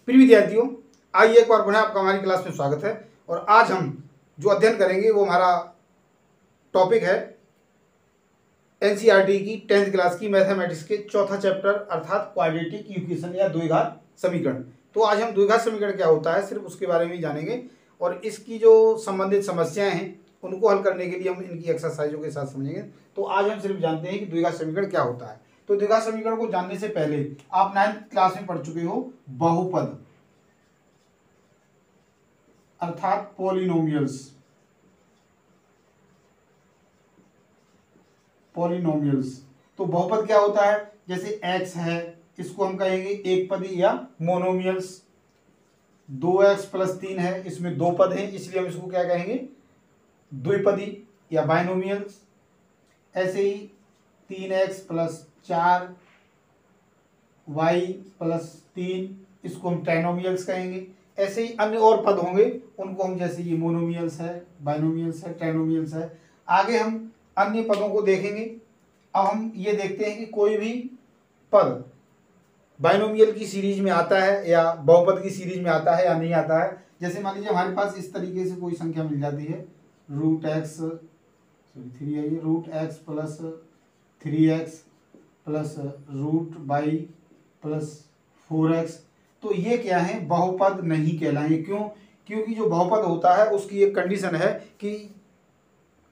प्रिय विद्यार्थियों, आइए एक बार पुनः आपका हमारी क्लास में स्वागत है। और आज हम जो अध्ययन करेंगे वो हमारा टॉपिक है एनसीईआरटी की 10th क्लास की मैथमेटिक्स के चौथा चैप्टर अर्थात क्वाड्रेटिक इक्वेशन या द्विघात समीकरण। तो आज हम द्विघात समीकरण क्या होता है सिर्फ उसके बारे में ही जानेंगे और इसकी जो संबंधित समस्याएं हैं उनको हल करने के लिए हम इनकी एक्सरसाइजों के साथ समझेंगे। तो आज हम सिर्फ जानते हैं कि द्विघात समीकरण क्या होता है। तो द्विघात समीकरण को जानने से पहले आप 9th क्लास में पढ़ चुके हो बहुपद अर्थात पॉलिनोमियल्स। तो बहुपद क्या होता है? जैसे x है, इसको हम कहेंगे एक पदी या मोनोमियल्स। 2x + 3 है, इसमें दो पद हैं इसलिए हम इसको क्या कहेंगे? द्विपदी या बाइनोमियल्स। ऐसे ही 3x + 4 y + 3 इसको हम ट्राइनोमियल्स कहेंगे। ऐसे ही अन्य और पद होंगे उनको हम, जैसे ये मोनोमियल्स है, बाइनोमियल्स है, ट्राइनोमियल्स है। आगे हम अन्य पदों को देखेंगे। अब हम ये देखते हैं कि कोई भी पद बाइनोमियल की सीरीज में आता है या बहुपद की सीरीज में आता है या नहीं आता है। जैसे मान लीजिए हमारे पास इस तरीके से कोई संख्या मिल जाती है √x + 3x + √y + 4x। तो ये क्या है? बहुपद नहीं कहलाएंगे। क्यों? क्योंकि जो बहुपद होता है उसकी एक कंडीशन है कि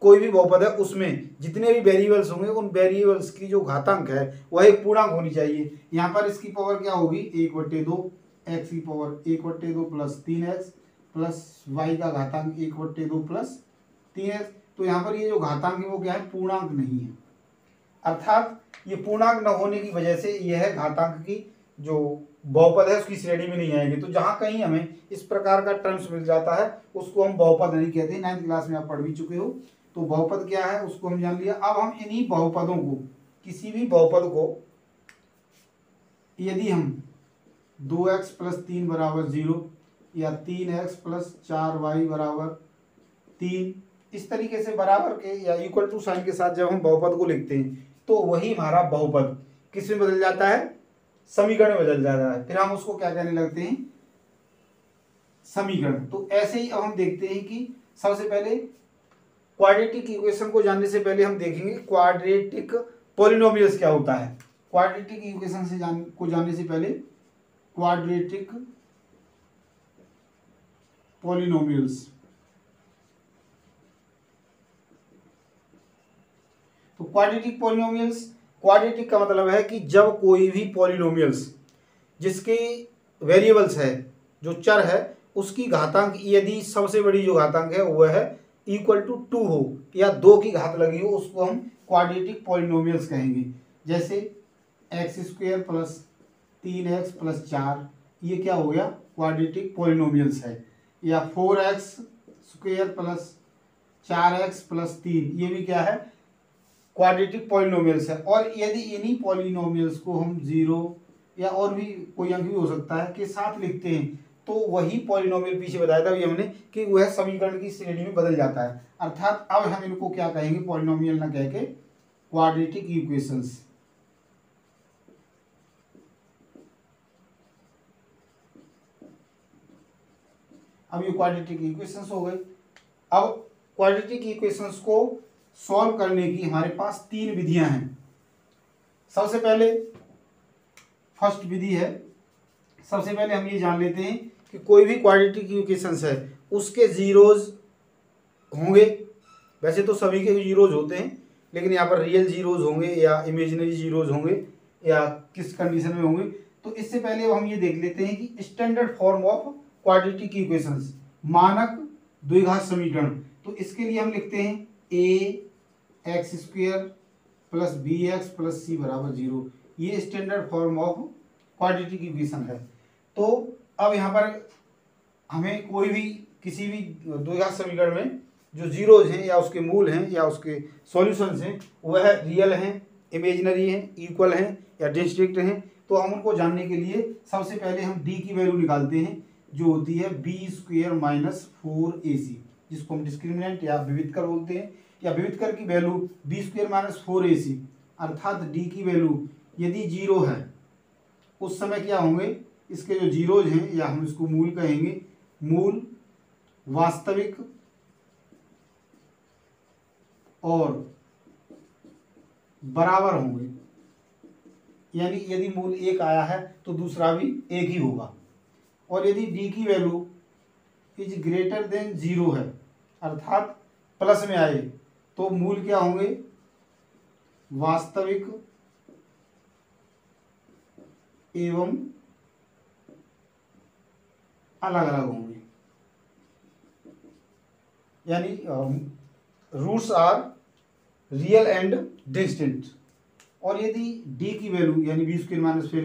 कोई भी बहुपद है उसमें जितने भी वेरिएबल्स होंगे उन वेरिएबल्स की जो घातांक है वह एक पूर्णांक होनी चाहिए। यहाँ पर इसकी पावर क्या होगी? 1/2, x की पावर 1/2 + 3x + y का घातांक 1/2 + 3x। तो यहाँ पर ये जो घातांक है वो क्या है? पूर्णांक नहीं है। अर्थात ये पूर्णांक न होने की वजह से यह घातांक की जो बहुपद है उसकी श्रेणी में नहीं आएगी। तो जहां कहीं हमें इस प्रकार का टर्म्स मिल जाता है उसको हम बहुपद नहीं कहते। 9th क्लास में आप पढ़ भी चुके हो। तो बहुपद क्या है उसको हम जान लिया। अब हम इन्हीं बहुपदों को, किसी भी बहुपद को यदि हम 2x + 3 = 0 या 3x + 4y = 3 इस तरीके से बराबर के या इक्वल टू साइन के साथ जब हम बहुपद को लिखते हैं तो वही हमारा बहुपद किस में बदल जाता है? समीकरण में बदल जाता है। फिर हम उसको क्या कहने लगते हैं? समीकरण। तो ऐसे ही अब हम देखते हैं कि सबसे पहले क्वाड्रेटिक इक्वेशन को जानने से पहले हम देखेंगे क्वाड्रेटिक पॉलिनोमियल्स क्या होता है। क्वाड्रेटिक इक्वेशन से जानने से पहले क्वाड्रेटिक पॉलिनोमियल्स। तो क्वाड्रेटिक पॉलिनोमियल्स, क्वाड्रेटिक का मतलब है कि जब कोई भी पॉलिनोमियल्स जिसके वेरिएबल्स है, जो चर है, उसकी घातांक यदि सबसे बड़ी जो घातांक है वह है =2 हो या 2 की घात लगी हो, उसको हम क्वाड्रेटिक पॉलिनोमियल्स कहेंगे। जैसे x² + 3x + 4 ये क्या हो गया? क्वाड्रेटिक पॉलिनोमियल्स है। या 4x² + 4x + 3 ये भी क्या है? क्वाड्रेटिक पॉलिनोमियल्स है। और यदि इन्हीं पॉलिनोमियल्स को हम 0 या और भी कोई अंक भी हो सकता है के साथ लिखते हैं तो वही पॉलिनोमियल पीछे बताया था अभी हमने कि वह समीकरण की श्रेणी में बदल जाता है। अर्थात अब हम इनको क्या कहेंगे? पॉलिनोमियल ना कह के क्वाड्रेटिक इक्वेशंस। अब ये क्वाड्रेटिक इक्वेशंस हो गए। अब क्वाड्रेटिक इक्वेशंस को सॉल्व करने की हमारे पास 3 विधियां हैं। सबसे पहले फर्स्ट विधि है, सबसे पहले हम ये जान लेते हैं कि कोई भी क्वाड्रेटिक इक्वेशंस है उसके जीरोज होंगे। वैसे तो सभी के जीरोज होते हैं लेकिन यहाँ पर रियल जीरोज होंगे या इमेजिनरी जीरोज होंगे या किस कंडीशन में होंगे। तो इससे पहले हम ये देख लेते हैं कि standard form of quadratic equations, मानक द्विघात समीकरण। तो इसके लिए हम लिखते हैं ax² + bx + c = 0। ये standard form of quadratic equation है। तो अब यहाँ पर हमें कोई भी किसी भी द्विघात समीकरण में जो जीरोज हैं या उसके मूल हैं या उसके सॉल्यूशंस हैं वह रियल हैं, इमेजिनरी हैं, इक्वल हैं या डिस्ट्रिक्ट हैं। तो हम उनको जानने के लिए सबसे पहले हम d की वैल्यू निकालते हैं जो होती है b² - 4ac, जिसको हम डिस्क्रिमिनेंट या विविधकर बोलते हैं। या विविधकर की वैल्यू b² - 4ac अर्थात d की वैल्यू यदि 0 है उस समय क्या होंगे? इसके जो जीरोज हैं या हम इसको मूल कहेंगे, मूल वास्तविक और बराबर होंगे। यानी यदि मूल 1 आया है तो दूसरा भी 1 ही होगा। और यदि डी की वैल्यू इज ग्रेटर देन 0 है, अर्थात प्लस में आए, तो मूल क्या होंगे, वास्तविक एवं अलग अलग होंगे। यानी roots are real and distinct. और यदि d की वैल्यू यानी बी स्क्वायर माइनस 4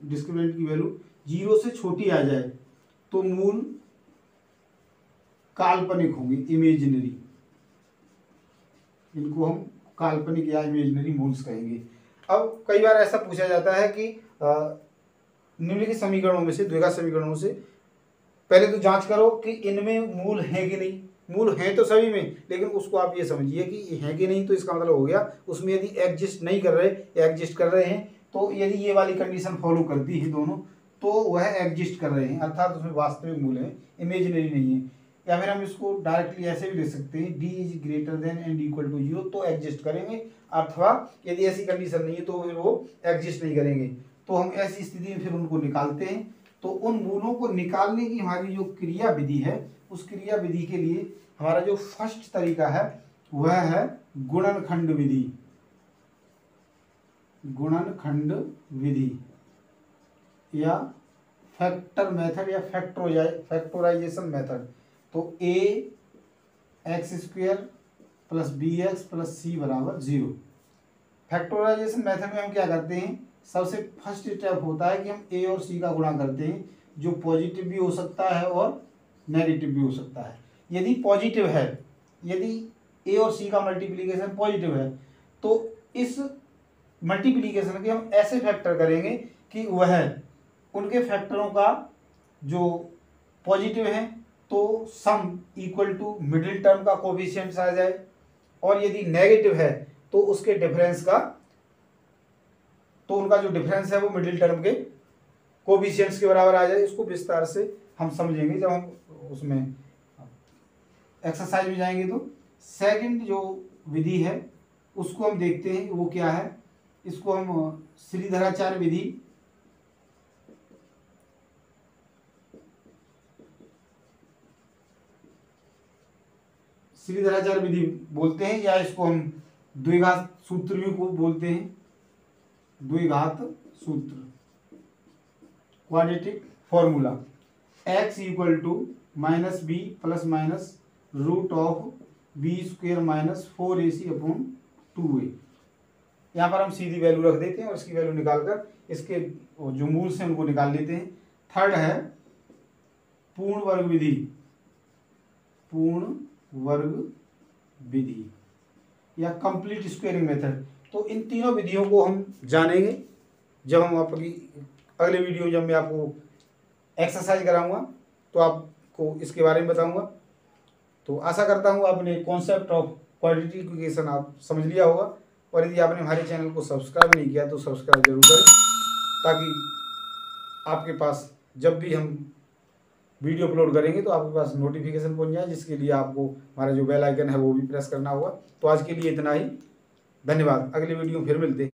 डिस्क्रिमिनेंट की वैल्यू 0 से छोटी आ जाए तो मूल काल्पनिक होंगे, इमेजिनरी। इनको हम काल्पनिक या इमेजिनरी मूल्स कहेंगे। अब कई बार ऐसा पूछा जाता है कि निम्नलिखित समीकरणों में से, द्विघात समीकरणों से, पहले तो जांच करो कि इनमें मूल है कि नहीं। मूल हैं तो सभी में, लेकिन उसको आप ये समझिए कि है कि नहीं, तो इसका मतलब हो गया उसमें यदि एग्जिस्ट नहीं कर रहे या एग्जिस्ट कर रहे हैं, तो यदि ये वाली कंडीशन फॉलो करती है दोनों, तो वह एग्जिस्ट कर रहे हैं, अर्थात उसमें वास्तविक मूल है, इमेजिनरी नहीं है। या फिर हम इसको डायरेक्टली ऐसे भी लिख सकते हैं, D is greater than and equal to 0, तो एग्जिस्ट करेंगे, अथवा यदि ऐसी कंडीशन नहीं है तो फिर वो एग्जिस्ट नहीं करेंगे। तो हम ऐसी स्थिति में फिर उनको निकालते हैं। तो उन मूलों को निकालने की हमारी जो क्रिया विधि है, उस क्रिया विधि के लिए हमारा जो फर्स्ट तरीका है वह है गुणनखंड विधि। गुणनखंड विधि या फैक्टर मेथड या फैक्टोराइजेशन मेथड। तो a x square plus b x plus c बराबर 0। फैक्टोराइजेशन मेथड में हम क्या करते हैं, सबसे फर्स्ट स्टेप होता है कि हम a और c का गुणा करते हैं, जो पॉजिटिव भी हो सकता है और नेगेटिव भी हो सकता है। यदि पॉजिटिव है, यदि a और c का मल्टीप्लिकेशन पॉजिटिव है, तो इस मल्टीप्लिकेशन के हम ऐसे फैक्टर करेंगे कि वह उनके फैक्टरों का जो पॉजिटिव है तो sum equal to middle term का कोफिशिएंट्स आ जाए, और यदि नेगेटिव है तो उसके डिफरेंस का, तो उनका जो डिफरेंस है वो मिडिल टर्म के कोफिशिएंट्स के बराबर आ जाए। इसको विस्तार से हम समझेंगे जब हम उसमें एक्सरसाइज में जाएंगे। तो सेकंड जो विधि है उसको हम देखते हैं, वो क्या है, इसको हम श्रीधराचार्य विधि बोलते हैं, या इसको हम द्विघात सूत्र भी को बोलते हैं। द्विघात सूत्र, quadratic formula, x equal to minus B plus minus root of B square minus 4ac upon 2a। यहाँ पर हम सीधी वैल्यू रख देते हैं और इसकी वैल्यू निकालकर इसके जो मूल से उनको निकाल लेते हैं। थर्ड है पूर्ण वर्ग विधि, पूर्ण वर्ग विधि या कंप्लीट स्क्वेयरिंग मेथड। तो इन तीनों विधियों को हम जानेंगे जब हम आपकी अगले वीडियो, जब मैं आपको एक्सरसाइज कराऊंगा तो आपको इसके बारे में बताऊंगा। तो आशा करता हूँ आपने कॉन्सेप्ट ऑफ क्वाड्रेटिक इक्वेशन आप समझ लिया होगा, और यदि आपने हमारे चैनल को सब्सक्राइब नहीं किया तो सब्सक्राइब जरूर करें, ताकि आपके पास जब भी हम वीडियो अपलोड करेंगे तो आपके पास नोटिफिकेशन पहुंच जाए, जिसके लिए आपको हमारा जो बेल आइकन है वो भी प्रेस करना होगा। तो आज के लिए इतना ही, धन्यवाद। अगले वीडियो में फिर मिलते हैं।